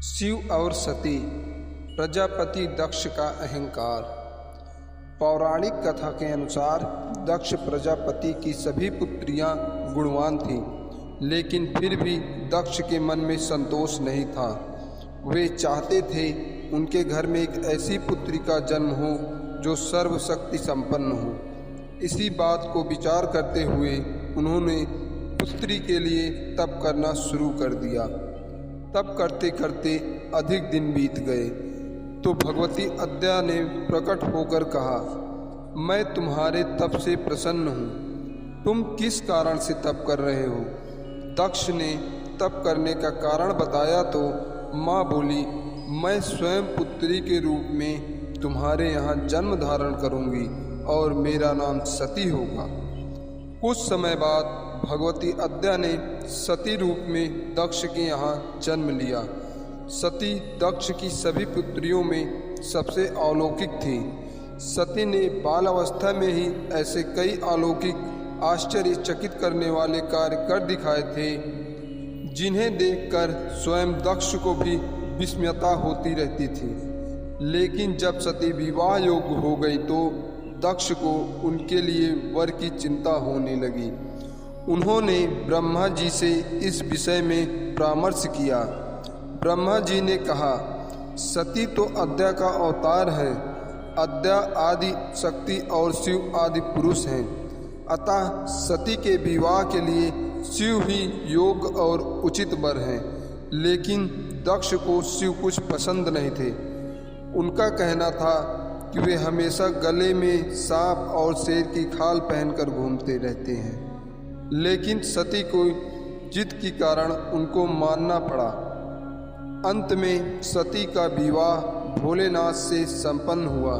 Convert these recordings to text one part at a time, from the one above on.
शिव और सती, प्रजापति दक्ष का अहंकार। पौराणिक कथा के अनुसार दक्ष प्रजापति की सभी पुत्रियां गुणवान थीं, लेकिन फिर भी दक्ष के मन में संतोष नहीं था। वे चाहते थे उनके घर में एक ऐसी पुत्री का जन्म हो जो सर्वशक्ति संपन्न हो। इसी बात को विचार करते हुए उन्होंने पुत्री के लिए तप करना शुरू कर दिया। तप करते करते अधिक दिन बीत गए तो भगवती अद्या ने प्रकट होकर कहा, मैं तुम्हारे तप से प्रसन्न हूँ। तुम किस कारण से तप कर रहे हो? दक्ष ने तप करने का कारण बताया तो माँ बोली, मैं स्वयं पुत्री के रूप में तुम्हारे यहाँ जन्म धारण करूँगी और मेरा नाम सती होगा। कुछ समय बाद भगवती अद्या ने सती रूप में दक्ष के यहाँ जन्म लिया। सती दक्ष की सभी पुत्रियों में सबसे अलौकिक थी। सती ने बालावस्था में ही ऐसे कई अलौकिक आश्चर्यचकित करने वाले कार्य कर दिखाए थे जिन्हें देखकर स्वयं दक्ष को भी विस्मयता होती रहती थी। लेकिन जब सती विवाह योग्य हो गई तो दक्ष को उनके लिए वर की चिंता होने लगी। उन्होंने ब्रह्मा जी से इस विषय में परामर्श किया। ब्रह्मा जी ने कहा, सती तो अद्या का अवतार है। अद्या आदि शक्ति और शिव आदि पुरुष हैं। अतः सती के विवाह के लिए शिव ही योग्य और उचित वर हैं। लेकिन दक्ष को शिव कुछ पसंद नहीं थे। उनका कहना था कि वे हमेशा गले में सांप और शेर की खाल पहनकर घूमते रहते हैं। लेकिन सती को जिद के कारण उनको मानना पड़ा। अंत में सती का विवाह भोलेनाथ से संपन्न हुआ।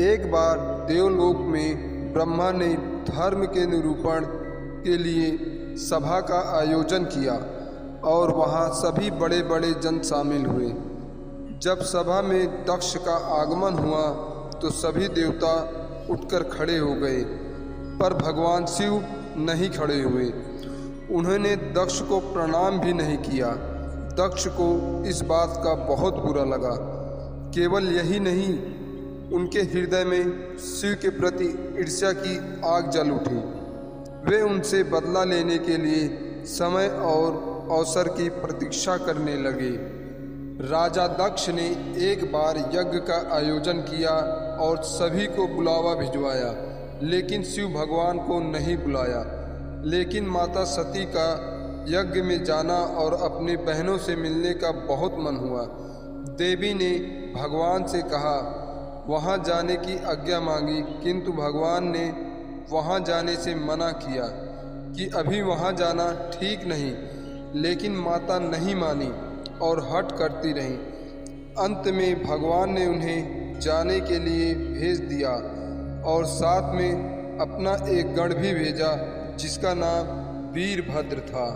एक बार देवलोक में ब्रह्मा ने धर्म के निरूपण के लिए सभा का आयोजन किया और वहाँ सभी बड़े बड़े जन शामिल हुए। जब सभा में दक्ष का आगमन हुआ तो सभी देवता उठकर खड़े हो गए, पर भगवान शिव नहीं खड़े हुए। उन्होंने दक्ष को प्रणाम भी नहीं किया। दक्ष को इस बात का बहुत बुरा लगा। केवल यही नहीं, उनके हृदय में शिव के प्रति ईर्ष्या की आग जल उठी। वे उनसे बदला लेने के लिए समय और अवसर की प्रतीक्षा करने लगे। राजा दक्ष ने एक बार यज्ञ का आयोजन किया और सभी को बुलावा भिजवाया, लेकिन शिव भगवान को नहीं बुलाया। लेकिन माता सती का यज्ञ में जाना और अपनी बहनों से मिलने का बहुत मन हुआ। देवी ने भगवान से कहा, वहाँ जाने की आज्ञा मांगी, किंतु भगवान ने वहाँ जाने से मना किया कि अभी वहाँ जाना ठीक नहीं। लेकिन माता नहीं मानी और हठ करती रहीं। अंत में भगवान ने उन्हें जाने के लिए भेज दिया और साथ में अपना एक गण भी भेजा जिसका नाम वीरभद्र था।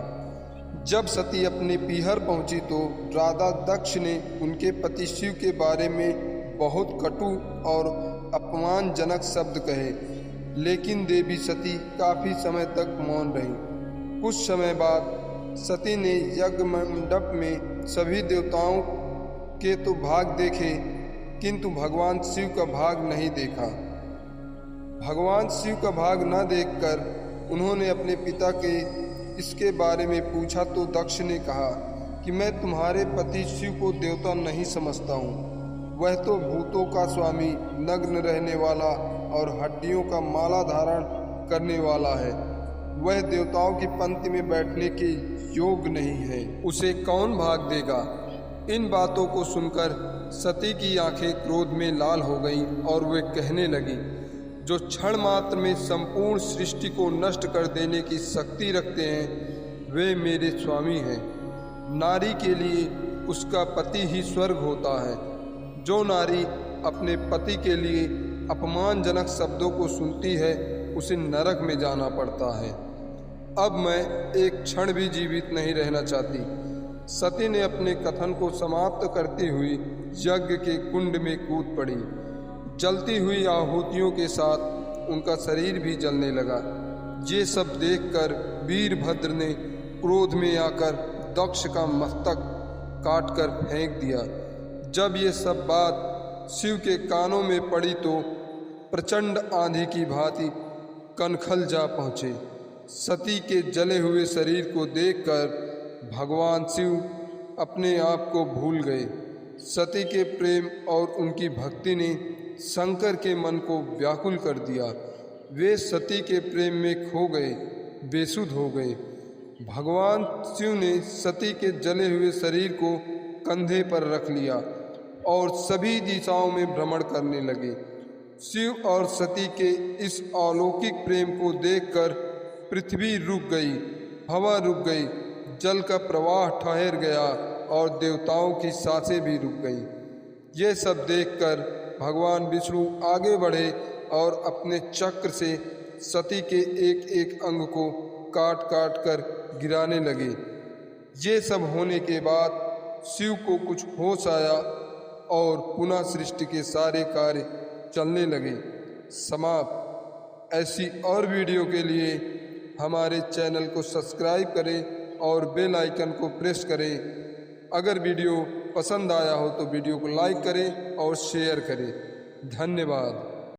जब सती अपने पीहर पहुंची तो राजा दक्ष ने उनके पति शिव के बारे में बहुत कटु और अपमानजनक शब्द कहे, लेकिन देवी सती काफ़ी समय तक मौन रही। कुछ समय बाद सती ने यज्ञ मंडप में सभी देवताओं के तो भाग देखे, किंतु भगवान शिव का भाग नहीं देखा। भगवान शिव का भाग न देखकर उन्होंने अपने पिता के इसके बारे में पूछा तो दक्ष ने कहा कि मैं तुम्हारे पति शिव को देवता नहीं समझता हूँ। वह तो भूतों का स्वामी, नग्न रहने वाला और हड्डियों का माला धारण करने वाला है। वह देवताओं की पंक्ति में बैठने के योग्य नहीं है। उसे कौन भाग देगा? इन बातों को सुनकर सती की आंखें क्रोध में लाल हो गईं और वे कहने लगी, जो क्षण मात्र में संपूर्ण सृष्टि को नष्ट कर देने की शक्ति रखते हैं वे मेरे स्वामी हैं। नारी के लिए उसका पति ही स्वर्ग होता है। जो नारी अपने पति के लिए अपमानजनक शब्दों को सुनती है उसे नरक में जाना पड़ता है। अब मैं एक क्षण भी जीवित नहीं रहना चाहती। सती ने अपने कथन को समाप्त करती हुई यज्ञ के कुंड में कूद पड़ी। जलती हुई आहुतियों के साथ उनका शरीर भी जलने लगा। ये सब देखकर वीरभद्र ने क्रोध में आकर दक्ष का मस्तक काट कर फेंक दिया। जब ये सब बात शिव के कानों में पड़ी तो प्रचंड आंधी की भांति कनखल जा पहुँचे। सती के जले हुए शरीर को देखकर भगवान शिव अपने आप को भूल गए। सती के प्रेम और उनकी भक्ति ने शंकर के मन को व्याकुल कर दिया। वे सती के प्रेम में खो गए, बेसुध हो गए। भगवान शिव ने सती के जले हुए शरीर को कंधे पर रख लिया और सभी दिशाओं में भ्रमण करने लगे। शिव और सती के इस अलौकिक प्रेम को देखकर पृथ्वी रुक गई, हवा रुक गई, जल का प्रवाह ठहर गया और देवताओं की सांसें भी रुक गईं। ये सब देखकर भगवान विष्णु आगे बढ़े और अपने चक्र से सती के एक एक अंग को काट काट कर गिराने लगे। ये सब होने के बाद शिव को कुछ होश आया और पुनः सृष्टि के सारे कार्य चलने लगे। समाप्त। ऐसी और वीडियो के लिए हमारे चैनल को सब्सक्राइब करें और बेल आइकन को प्रेस करें। अगर वीडियो पसंद आया हो तो वीडियो को लाइक करें और शेयर करें। धन्यवाद।